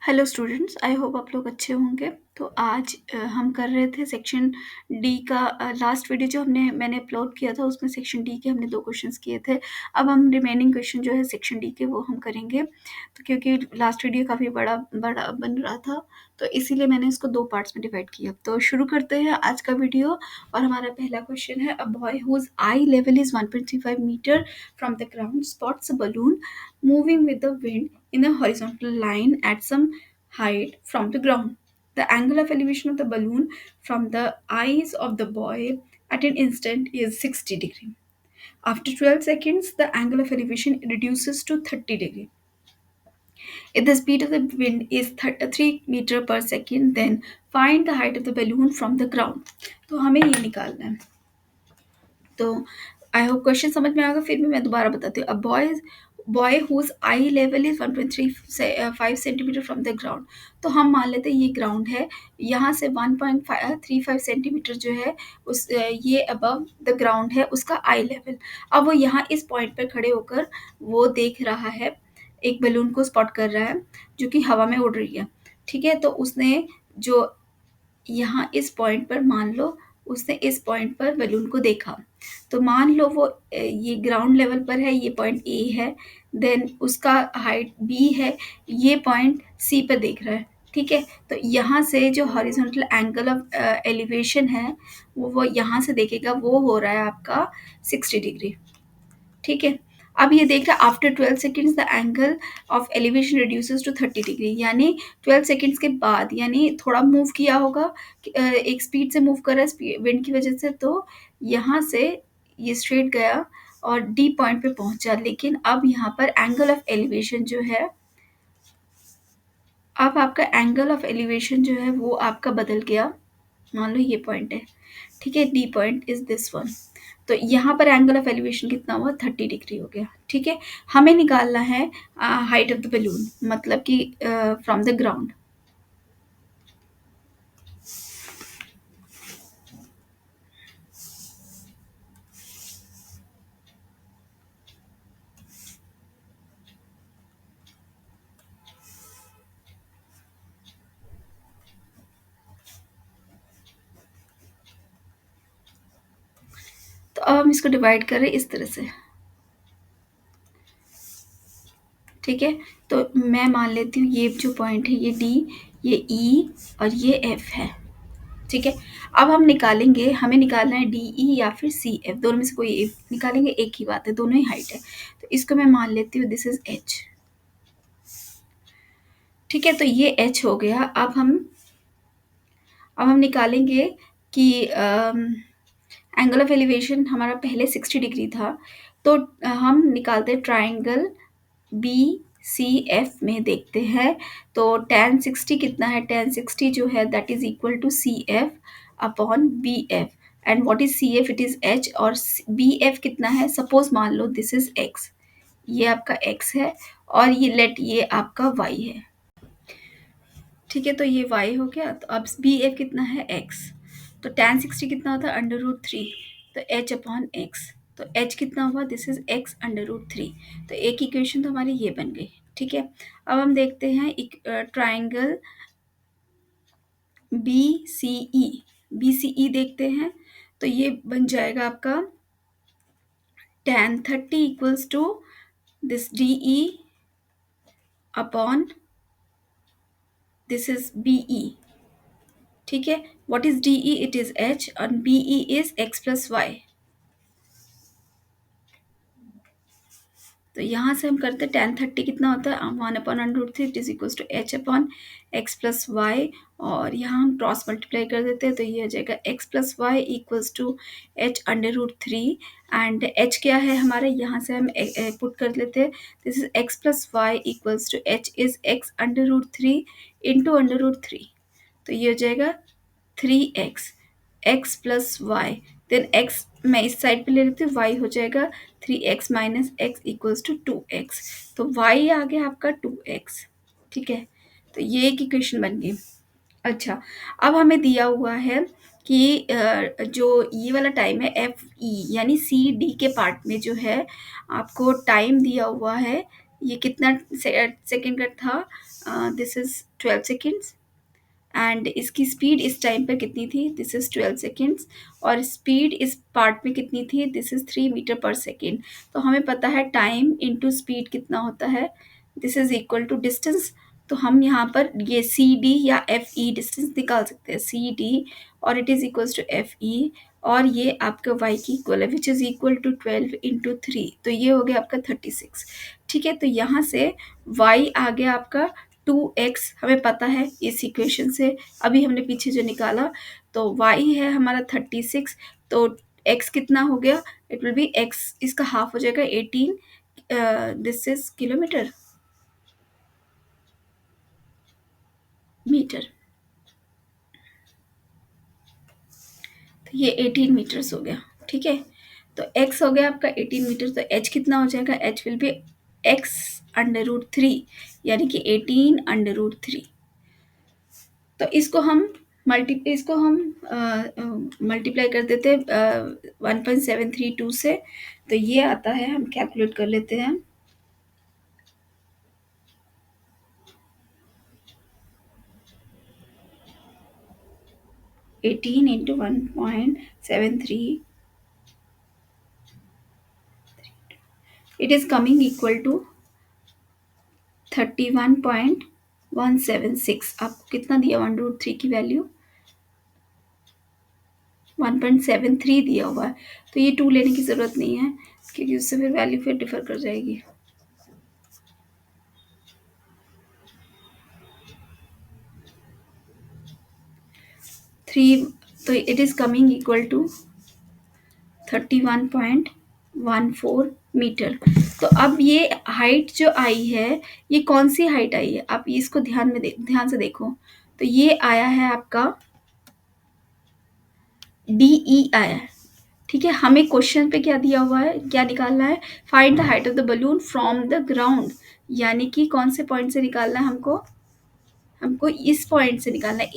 Hello students, I hope आप लोग अच्छे होंगे। तो आज हम कर रहे थे सेक्शन डी का। लास्ट वीडियो जो मैंने अपलोड किया था उसमें सेक्शन डी के हमने 2 क्वेश्चंस किए थे। अब हम रिमेनिंग क्वेश्चन जो है सेक्शन डी के वो हम करेंगे। तो क्योंकि लास्ट वीडियो काफ़ी बड़ा बड़ा बन रहा था तो इसीलिए मैंने इसको 2 पार्ट्स में डिवाइड किया। तो शुरू करते हैं आज का वीडियो। और हमारा पहला क्वेश्चन है, a boy whose eye level is 1.35 metre from the ground spots a balloon moving with the wind in a horizontal line at some height from the ground. The angle of elevation of the balloon from the eyes of the boy at an instant is 60 degree. After 12 seconds, the angle of elevation reduces to 30 degree. If the speed of the wind is 3 meter per second, then find the height of the balloon from the ground. तो हमें ये निकालना है। तो I hope question समझ में आएगा। फिर भी मैं दोबारा बताती हूँ। A boy whose eye level is 1.35 centimetre from the ground. तो हम मान लेते हैं ये ग्राउंड है, यहाँ से 1.35 सेंटीमीटर जो है ये अबव द ग्राउंड है उसका आई लेवल। अब वो यहाँ इस पॉइंट पर खड़े होकर वो देख रहा है, एक बलून को स्पॉट कर रहा है जो कि हवा में उड़ रही है। ठीक है, तो उसने जो यहाँ इस पॉइंट पर मान लो उसने इस पॉइंट पर बलून को देखा। तो मान लो वो ये ग्राउंड लेवल पर है, ये पॉइंट ए है, देन उसका हाइट बी है, ये पॉइंट सी पर देख रहा है। ठीक है, तो यहाँ से जो हॉरिजॉन्टल एंगल ऑफ एलिवेशन है वो यहाँ से देखेगा, वो हो रहा है आपका 60 डिग्री। ठीक है, अब ये देख रहा है after 12 seconds the angle of elevation reduces to 30 degree, यानी 12 सेकेंड्स के बाद, यानी थोड़ा मूव किया होगा, एक स्पीड से मूव कर रहा है विंड की वजह से। तो यहाँ से ये स्ट्रेट गया और डी पॉइंट पे पहुंचा, लेकिन अब यहाँ पर एंगल ऑफ एलिवेशन जो है, अब आपका एंगल ऑफ एलिवेशन जो है वो आपका बदल गया। मान लो ये पॉइंट है, ठीक है, D point is this one. तो यहाँ पर एंगल ऑफ एलिवेशन कितना हुआ, 30 डिग्री हो गया। ठीक है, हमें निकालना है हाइट ऑफ द बलून, मतलब कि फ्रॉम द ग्राउंड। तो अब हम इसको डिवाइड कर रहे हैं इस तरह से। ठीक है, तो मैं मान लेती हूँ ये जो पॉइंट है ये डी, ये ई और ये एफ है। ठीक है, अब हम निकालेंगे, हमें निकालना है डी ई या फिर सी एफ, दोनों में से कोई एक निकालेंगे, एक ही बात है, दोनों ही हाइट है। तो इसको मैं मान लेती हूँ दिस इज एच। ठीक है, तो ये एच हो गया। अब हम निकालेंगे कि एंगल ऑफ एलिवेशन हमारा पहले 60 डिग्री था, तो हम निकालते हैं ट्राइंगल बी सी एफ में, देखते हैं। तो tan 60 कितना है, tan 60 जो है that is equal to C F upon B F. And what is C F, it is H. और बी एफ कितना है, सपोज मान लो दिस इज एक्स, ये आपका एक्स है और ये लेट ये आपका वाई है। ठीक है, तो ये y हो गया। तो अब बी एफ कितना है, x। तो tan 60 कितना होता है, √3। तो h अपॉन एक्स, तो h कितना हुआ, दिस इज x √3। तो एक इक्वेशन तो हमारी ये बन गई। ठीक है, अब हम देखते हैं एक ट्राइंगल बी सी ई देखते हैं। तो ये बन जाएगा आपका tan 30 equals to this D E upon this is B E. ठीक है, what is D E, it is H और B E is X plus Y. तो यहाँ से हम करते हैं tan 30 कितना होता है, 1/√3 it is equals to H upon X plus Y. और यहाँ हम क्रॉस मल्टीप्लाई कर देते हैं, तो ये हो जाएगा X plus Y equals to h√3। And h क्या है हमारा, यहाँ से हम पुट कर लेते हैं, this is X plus Y equals to h is X √3 into √3। तो ये हो जाएगा 3x, x plus Y, then x मैं इस साइड पे ले लेती हूँ, y हो जाएगा 3x minus x equals to 2x। तो y आ गया आपका 2x। ठीक है, तो ये एक इक्वेशन बन गई। अच्छा, अब हमें दिया हुआ है कि जो ये वाला टाइम है एफ ई, यानी सी डी के पार्ट में जो है आपको टाइम दिया हुआ है ये कितना सेकेंड का था, दिस इज 12 सेकेंड्स। एंड इसकी स्पीड इस टाइम पर कितनी थी, दिस इज 12 सेकेंड्स। और स्पीड इस पार्ट में कितनी थी, दिस इज 3 मीटर पर सेकेंड। तो हमें पता है टाइम इंटू स्पीड कितना होता है, this is equal to distance. तो हम यहाँ पर ये सी डी या एफ ई डिस्टेंस निकाल सकते हैं, सी डी और it is equal to F E, और ये आपका y की इक्वल है which is equal to 12 into 3, तो ये हो गया आपका 36। ठीक है, तो यहाँ से y आ गया आपका 2x, हमें पता है इस इक्वेशन से, अभी हमने पीछे जो निकाला, तो y है हमारा 36, तो x कितना हो गया, इट विल बी x, इसका हाफ हो जाएगा 18, दिस इज किलोमीटर मीटर, तो ये 18 मीटर्स हो गया। ठीक है, तो x हो गया आपका 18 मीटर, तो h कितना हो जाएगा, h विल बी x √3, यानी कि 18 √3। तो इसको हम मल्टीप्लाई कर देते हैं 1.732 से, तो ये आता है, हम कैलकुलेट कर लेते हैं। Eighteen into 1.73, it is coming equal to 31.176। आपको कितना दिया, 1√3 की वैल्यू 1.73 दिया हुआ है, तो ये 2 लेने की ज़रूरत नहीं है, क्योंकि उससे फिर वैल्यू फिर डिफर कर जाएगी। 3, तो it is coming equal to 31.14 metre. तो अब ये हाइट जो आई है, ये कौन सी हाइट आई है, आप इसको ध्यान से देखो, तो ये आया है आपका डी ई आया है। ठीक है, हमें क्वेश्चन पे क्या दिया हुआ है, क्या निकालना है, find the height of the balloon from the ground, यानी कि कौन से पॉइंट से निकालना है हमको, हमको इस पॉइंट से निकालना है,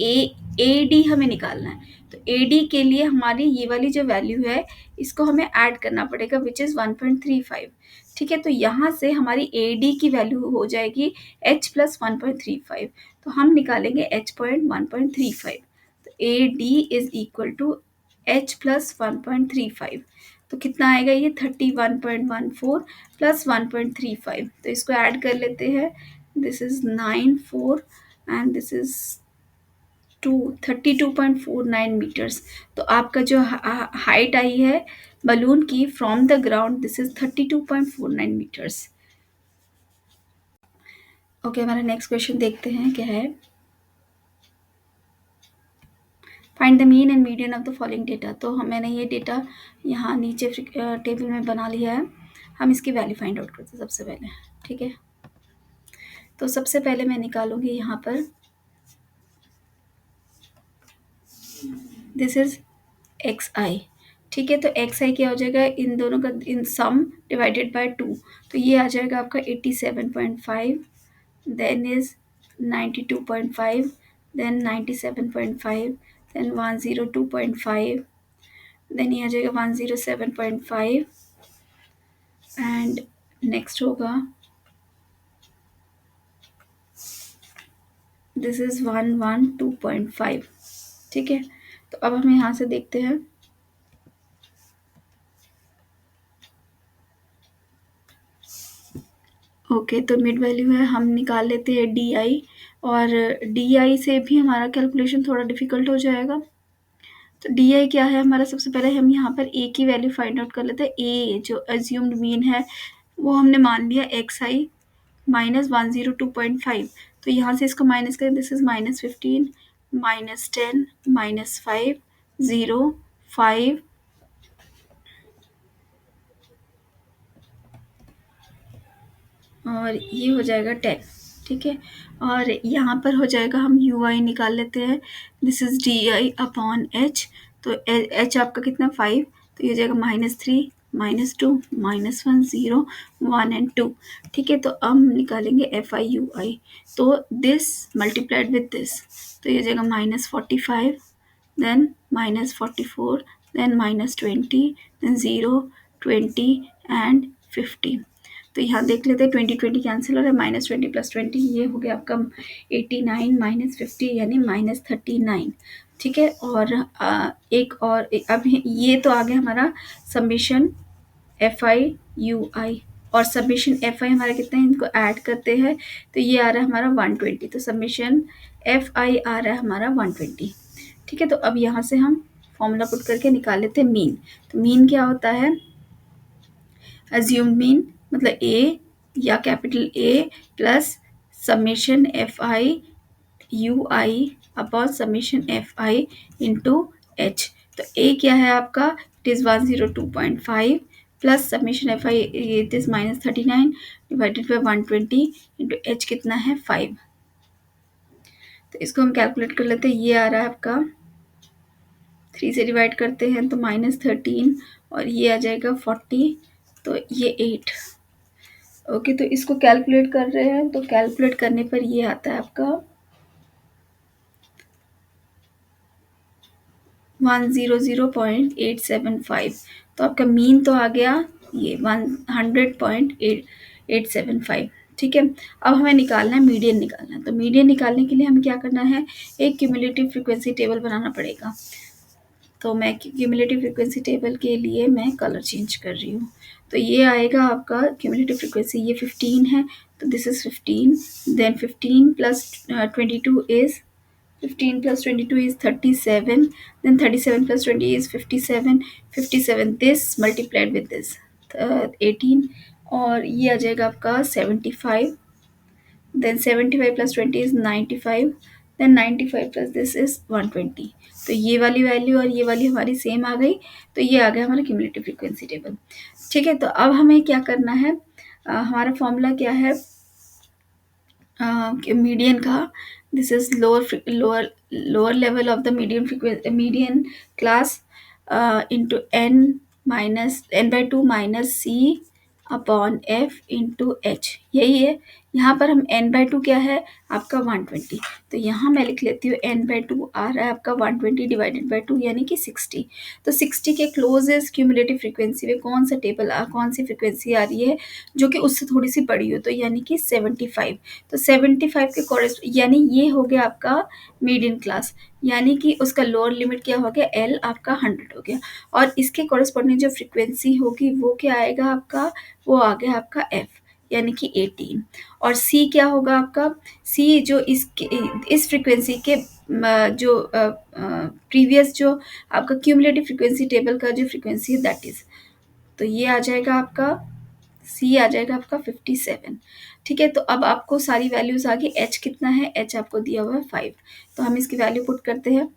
ए डी हमें निकालना है। तो ए डी के लिए हमारी ये वाली जो वैल्यू है, इसको हमें ऐड करना पड़ेगा विच इज़ 1.35। ठीक है, तो यहाँ से हमारी ए डी की वैल्यू हो जाएगी h प्लस 1.35, तो हम निकालेंगे h.1.35, तो A D is equal to h plus 1.35, तो कितना आएगा ये 31.14 प्लस 1.35, तो इसको ऐड कर लेते हैं, this is 94 and this is 32.49 metres. तो आपका जो हाइट आई है बलून की from the ground, this is 32.49 metres. Okay, हमारा नेक्स्ट क्वेश्चन देखते हैं क्या है। Find the mean and median of the following data. तो मैंने ये डेटा यहाँ नीचे टेबल में बना लिया है, हम इसकी वैल्यू फाइंड आउट करते हैं सबसे पहले। ठीक है, तो सबसे पहले मैं निकालूंगी यहाँ पर, दिस इज एक्स आई। ठीक है, तो एक्स आई क्या हो जाएगा, इन दोनों का इन सम डिवाइडेड बाय 2, तो ये आ जाएगा आपका 87.5, then is 92.5, then 97.5, then 102.5, then ये आ जाएगा 107.5, एंड नेक्स्ट होगा दिस इज 112.5। ठीक है, तो अब हम यहाँ से देखते हैं, ओके, तो मिड वैल्यू है, हम निकाल लेते हैं डी आई, और डी आई से भी हमारा कैलकुलेशन थोड़ा डिफिकल्ट हो जाएगा। तो डी आई क्या है हमारा, सबसे पहले हम यहाँ पर ए की वैल्यू फाइंड आउट कर लेते हैं। ए जो अज्यूम्ड मीन है वो हमने मान लिया एक्स आई माइनस 102.5, तो यहाँ से इसको माइनस करें, दिस इज -15, -10, -5, 0, 5, और ये हो जाएगा 10। ठीक है, और यहाँ पर हो जाएगा, हम यू आई निकाल लेते हैं, this is D I upon H, तो एच आपका कितना 5, तो ये हो जाएगा -3, -2, -1, 0, 1 एंड 2। ठीक है, तो अब हम निकालेंगे एफ आई यू आई, तो दिस मल्टीप्लाइड विद दिस, तो ये हो जाएगा -45, देन -44, देन -20, देन 0, 20 एंड 15। तो यहाँ देख लेते हैं, 20 20 कैंसिल हो रहा है, -20 + 20 ये हो गया आपका 89 -50 यानी -39। ठीक है, और एक और अब ये तो आ गया हमारा समीशन FI UI, और समीशन FI हमारा कितना है, इनको ऐड करते हैं तो ये आ रहा है हमारा 120, तो समीशन FI आ रहा है हमारा 120। ठीक है, तो अब यहाँ से हम फॉर्मूला पुट करके निकाल लेते हैं मीन। तो मीन क्या होता है, अज्यूम्ड मीन मतलब ए या capital A plus summation FI UI upon summation FI into H. तो ए क्या है आपका, it is 102.5 plus summation FI it is -39 divided by 120 into H कितना है 5। तो इसको हम कैलकुलेट कर लेते हैं, ये आ रहा है आपका 3 से डिवाइड करते हैं तो -13 और ये आ जाएगा 40, तो ये 8। ओके, तो इसको कैलकुलेट कर रहे हैं, तो कैलकुलेट करने पर ये आता है आपका 100.875। तो आपका मीन तो आ गया ये 100.875। ठीक है, अब हमें निकालना है मीडियन निकालना है। तो मीडियन निकालने के लिए हमें क्या करना है, एक क्यूमुलेटिव फ्रीक्वेंसी टेबल बनाना पड़ेगा। तो मैं क्यूमुलेटिव फ्रीक्वेंसी टेबल के लिए मैं कलर चेंज कर रही हूँ। तो ये आएगा आपका क्यूमुलेटिव फ्रीक्वेंसी, ये 15 है तो this is 15, then 15 + 22 is 15 + 22 is 37, then 37 + 20 is 57, 57 this multiplied with this 18, और ये आ जाएगा आपका 75, then 75 + 20 is 95, then 95 plus this is 120। तो ये वाली वैल्यू और ये वाली हमारी सेम आ गई, तो ये आ गया हमारा क्यूमुलेटिव फ्रीक्वेंसी टेबल। ठीक है, तो अब हमें क्या करना है, हमारा फॉर्मूला क्या है मीडियन का, this is lower level of the median class into n/2 minus C upon F into H, यही है। यहाँ पर हम n/2 क्या है आपका 120, तो यहाँ मैं लिख लेती हूँ n/2 आ रहा है आपका 120 डिवाइडेड बाई 2 यानी कि 60। तो 60 के क्लोजेस्ट क्यूमुलेटिव फ्रीक्वेंसी में कौन सा कौन सी फ्रीक्वेंसी आ रही है जो कि उससे थोड़ी सी बड़ी हो, तो यानी कि 75। तो 75 के कॉरेस्ट यानी ये हो गया आपका मीडियन क्लास, यानी कि उसका लोअर लिमिट क्या हो गया, L आपका 100 हो गया, और इसके कॉरेस्पॉन्डिंग जो फ्रीक्वेंसी होगी वो क्या आएगा आपका, वो आ गया आपका F यानी कि 18। और C क्या होगा आपका, C जो इस फ्रीक्वेंसी के जो प्रीवियस जो आपका क्यूमुलेटिव फ्रीक्वेंसी टेबल का जो फ्रीक्वेंसी है दैट इज, तो ये आ जाएगा आपका C आ जाएगा आपका 57। ठीक है, तो अब आपको सारी वैल्यूज आ गई। H कितना है, H आपको दिया हुआ है 5, तो हम इसकी वैल्यू पुट करते हैं।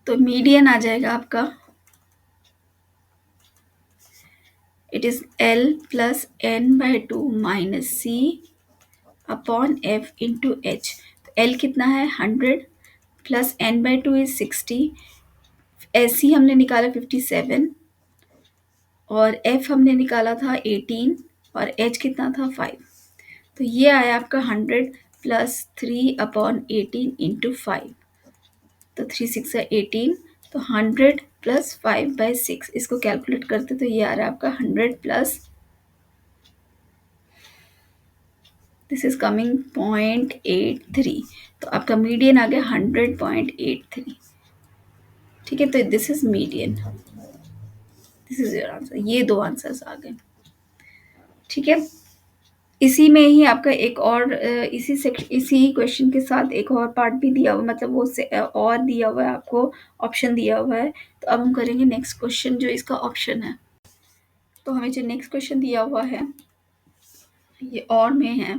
तो मीडियन आ जाएगा आपका, it is L + n/2 minus C upon F into H। तो L कितना है 100 प्लस n/2 इज 60, C हमने निकाला 57 और F हमने निकाला था 18 और H कितना था 5। तो ये आया आपका 100 प्लस 3 अपॉन 18 इंटू 5, तो 3 6 है 18, तो 100 प्लस 5/6 इसको कैलकुलेट करते तो ये आ रहा है आपका 100 प्लस दिस इज कमिंग 0.83। तो आपका मीडियन आ गया 100.83। ठीक है, तो this is median, this is your answer. ये दो आंसर्स आ गए। ठीक है, इसी में ही आपका एक और इसी क्वेश्चन के साथ एक और पार्ट भी दिया हुआ, मतलब वो से और दिया हुआ है आपको, ऑप्शन दिया हुआ है। तो अब हम करेंगे नेक्स्ट क्वेश्चन जो इसका ऑप्शन है। तो हमें जो नेक्स्ट क्वेश्चन दिया हुआ है ये और में है,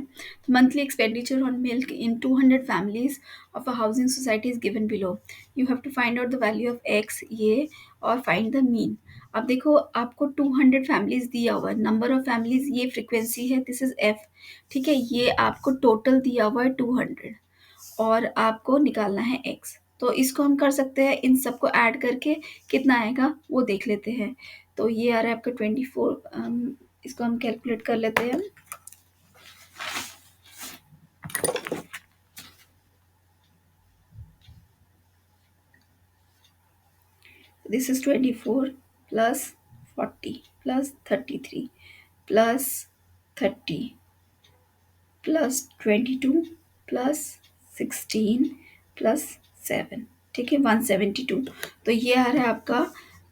monthly expenditure on milk in 200 families of a housing society is given below, you have to find out the value of X ये और फाइंड द मीन। अब देखो आपको 200 फैमिलीज दिया हुआ है, नंबर ऑफ फैमिलीज ये फ्रीक्वेंसी है, दिस इज एफ। ठीक है, ये आपको टोटल दिया हुआ है 200 और आपको निकालना है एक्स। तो इसको हम कर सकते हैं, इन सबको ऐड करके कितना आएगा वो देख लेते हैं। तो ये आ रहा है आपका 24, इसको हम कैलकुलेट कर लेते हैं। This is 24 plus 40 plus 33 plus 30 plus 22 plus 16 plus 7, ठीक है 172। तो ये आ रहा है आपका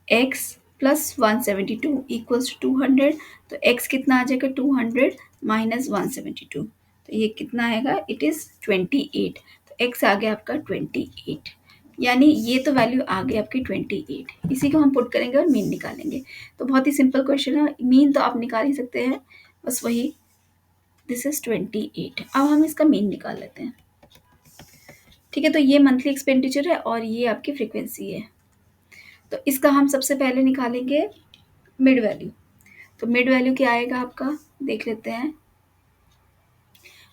x प्लस 172 इक्वल्स टू 200। तो x कितना आ जाएगा 200 माइनस 172, तो ये कितना आएगा इट इज़ 28। तो x आ गया आपका 28, यानी ये तो वैल्यू आ गई आपकी 28। इसी को हम पुट करेंगे और मीन निकालेंगे। तो बहुत ही सिंपल क्वेश्चन है, मीन तो आप निकाल ही सकते हैं, बस वही दिस इज 28। अब हम इसका मीन निकाल लेते हैं, ठीक है। तो ये मंथली एक्सपेंडिचर है और ये आपकी फ्रीक्वेंसी है। तो इसका हम सबसे पहले निकालेंगे मिड वैल्यू। तो मिड वैल्यू क्या आएगा आपका, देख लेते हैं।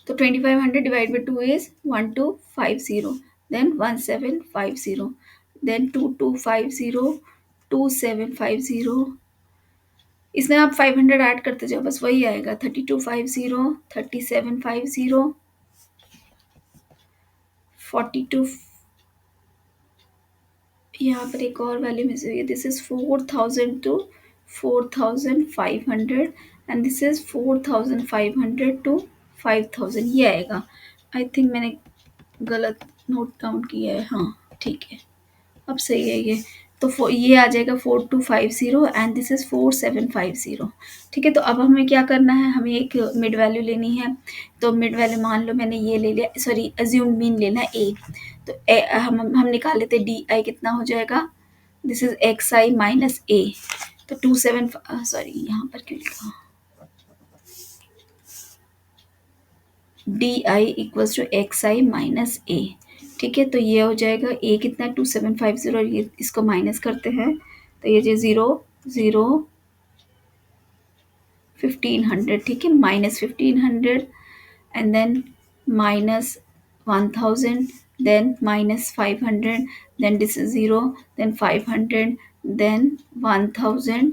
तो 2500 divide by 2 is 1250, then 1750, then 2250, 2750। इसमें आप 500 ऐड करते जाओ, बस वही आएगा 3250, 3750, 42। यहाँ पर एक और वैल्यू मिस हुई है, this is 4000 to 4500 and this is 4500 to 5000, ये आएगा। आई थिंक मैंने गलत नोट डाउन किया है, हाँ ठीक है, अब सही है ये। तो ये आ जाएगा 4250 एंड दिस इज 4750, ठीक है। तो अब हमें क्या करना है, हमें एक मिड वैल्यू लेनी है। तो मिड वैल्यू मान लो मैंने ये ले लिया, सॉरी अज्यूम मीन लेना है ए। तो हम निकाल लेते डी आई कितना हो जाएगा, this is X I minus A. तो 27, सॉरी यहाँ पर क्यों लिखा, D I equals to X I minus A, ठीक है। तो ये हो जाएगा ए कितना 2750, और ये इसको माइनस करते हैं तो ये जो 0 0 1500, ठीक है, minus 1500 and then minus 1000, then minus 500, then this is 0, then 500, then 1000,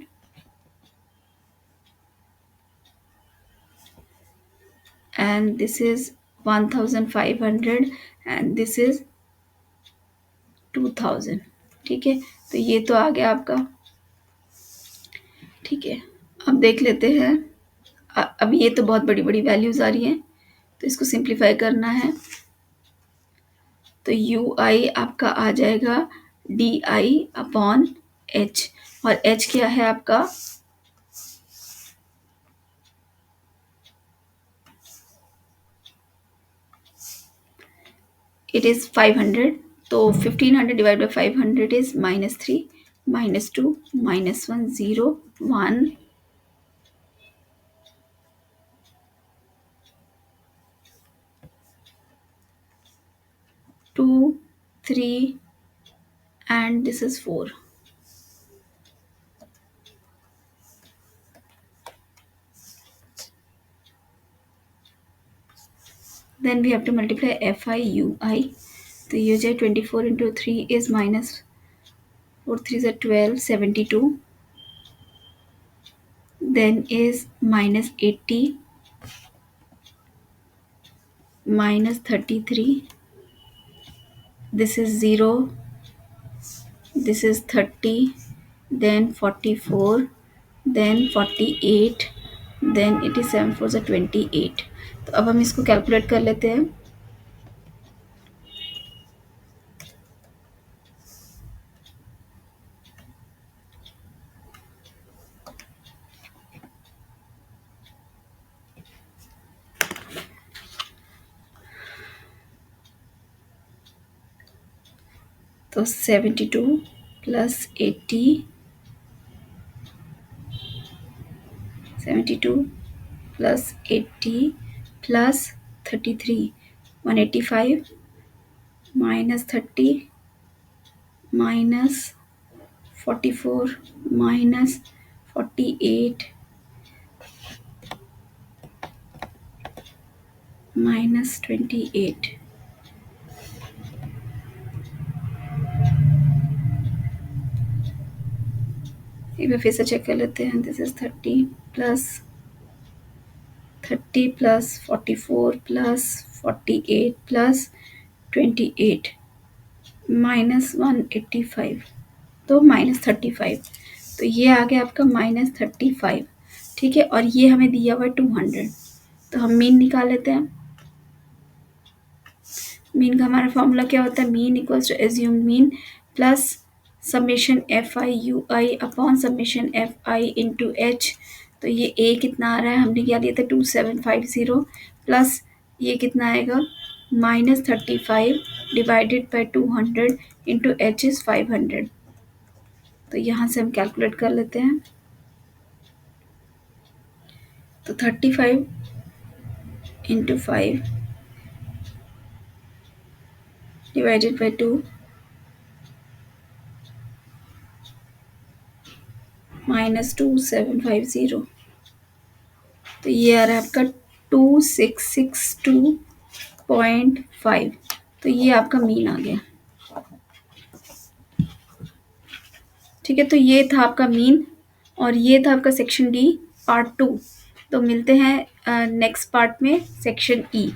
and this is 1500 and this is 2000, ठीक है। तो ये तो आ गया आपका, ठीक है। अब देख लेते हैं, अब ये तो बहुत बड़ी बड़ी वैल्यूज आ रही हैं, तो इसको सिंप्लीफाई करना है। तो यू आई आपका आ जाएगा डी आई अपॉन एच, और एच क्या है आपका, इट इज़ 500। तो 1500 divide by 500 is -3, -2, -1, 0, 1, 2, 3 and this is 4। Then we have to multiply FIUI। तो ये हो जाए 24 into 3 is -4 3 is 12, 72, then is -80, -33, this is 0, this is 30, then 44, then 48, then it is 7 4 28। तो अब हम इसको कैलकुलेट कर लेते हैं। तो 72 plus 80, 72 plus 80 plus 33, 185 minus 30 minus 44 minus 48 minus 28। एक बार फिर से चेक कर लेते हैं, this is 30 plus 44 plus 48 plus 28 -185, तो -35। तो ये आ गया आपका -35, ठीक है। और ये हमें दिया हुआ है 200, तो हम मीन निकाल लेते हैं। मीन का हमारा फॉर्मूला क्या होता है, mean equals to assume mean plus summation F I U I upon summation F I into H. तो ये ए कितना आ रहा है, हमने क्या लिया था 2750 प्लस ये कितना आएगा -35 divided by 200 into H is 500। तो यहाँ से हम कैलकुलेट कर लेते हैं। तो 35 इंटू 5 डिवाइडेड बाई 2 -2750, तो ये आ रहा है आपका 2662.5। तो ये आपका मीन आ गया, ठीक है। तो ये था आपका मीन और ये था आपका सेक्शन डी पार्ट 2। तो मिलते हैं नेक्स्ट पार्ट में सेक्शन ई।